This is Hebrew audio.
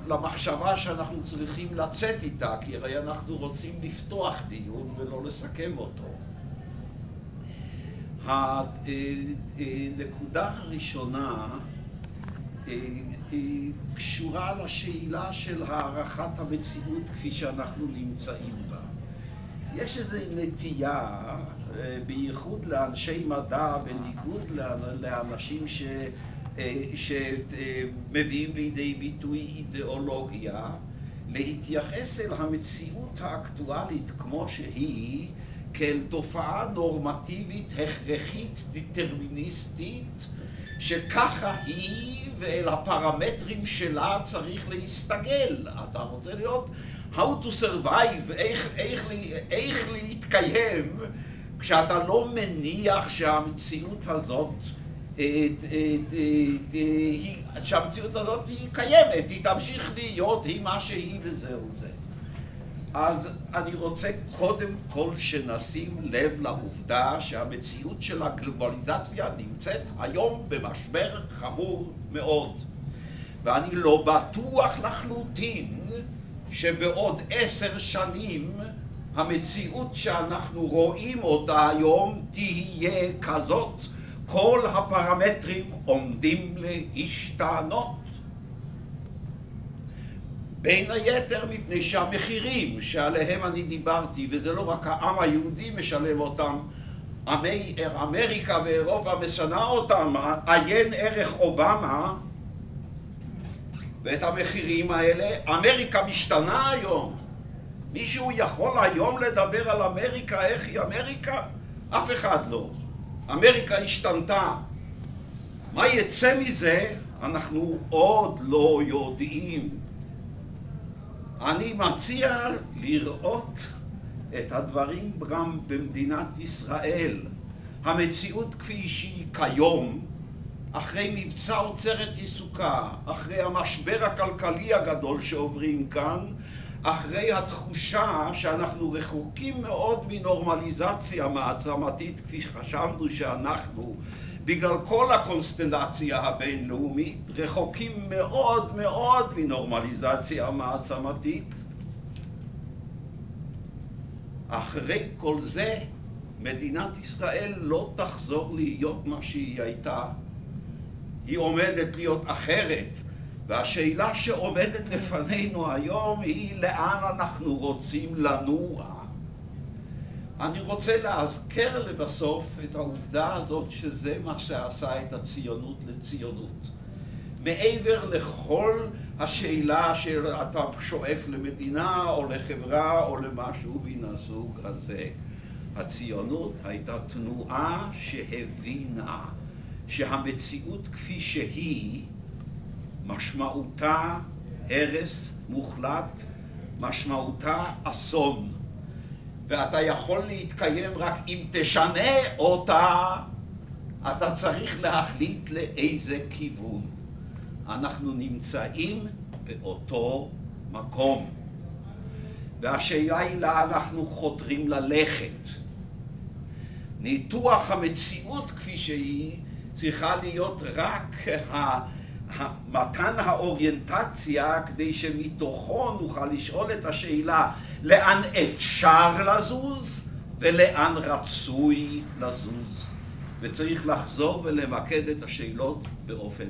למחשבה שאנחנו צריכים לצאת איתה, כי הרי אנחנו רוצים לפתוח דיון ולא לסכם אותו. הנקודה הראשונה קשורה לשאלה של הערכת המציאות כפי שאנחנו נמצאים בה. יש איזו נטייה, בייחוד לאנשי מדע, בניגוד לאנשים שמביאים לידי ביטוי אידיאולוגיה, להתייחס אל המציאות האקטואלית כמו שהיא, כאל תופעה נורמטיבית, הכרחית, דטרמיניסטית, שככה היא ואל הפרמטרים שלה צריך להסתגל. אתה רוצה להיות how to survive, איך להתקיים, כשאתה לא מניח שהמציאות הזאת היא קיימת, היא תמשיך להיות, היא מה שהיא וזהו זה. אז אני רוצה קודם כל שנשים לב לעובדה שהמציאות של הגלובליזציה נמצאת היום במשבר חמור מאוד. ואני לא בטוח לחלוטין שבעוד 10 שנים המציאות שאנחנו רואים אותה היום תהיה כזאת, כל הפרמטרים עומדים להשתנות. בין היתר מפני שהמחירים שעליהם אני דיברתי, וזה לא רק העם היהודי משלם אותם, אמריקה ואירופה משנה אותם, עיין ערך אובמה, ואת המחירים האלה, אמריקה משתנה היום. מישהו יכול היום לדבר על אמריקה, איך היא אמריקה? אף אחד לא. אמריקה השתנתה. מה יצא מזה? אנחנו עוד לא יודעים. אני מציע לראות את הדברים גם במדינת ישראל. המציאות כפי שהיא כיום, אחרי מבצע עוצרת יסוקה, אחרי המשבר הכלכלי הגדול שעוברים כאן, אחרי התחושה שאנחנו רחוקים מאוד מנורמליזציה מעצמתית כפי שחשבנו שאנחנו, בגלל כל הקונסטלציה הבינלאומית, רחוקים מאוד מאוד מנורמליזציה מעצמתית. אחרי כל זה, מדינת ישראל לא תחזור להיות מה שהיא הייתה. היא עומדת להיות אחרת. והשאלה שעומדת לפנינו היום היא לאן אנחנו רוצים לנוע. אני רוצה להזכר לבסוף את העובדה הזאת שזה מה שעשה את הציונות לציונות. מעבר לכל השאלה שאתה שואף למדינה או לחברה או למשהו מן הסוג הזה. הציונות הייתה תנועה שהבינה שהמציאות כפי שהיא משמעותה הרס מוחלט, משמעותה אסון. ואתה יכול להתקיים רק אם תשנה אותה, אתה צריך להחליט לאיזה כיוון. אנחנו נמצאים באותו מקום. והשאלה היא לאן אנחנו חותרים ללכת. ניתוח המציאות כפי שהיא צריכה להיות רק מתן האוריינטציה כדי שמתוכו נוכל לשאול את השאלה לאן אפשר לזוז ולאן רצוי לזוז. וצריך לחזור ולמקד את השאלות באופן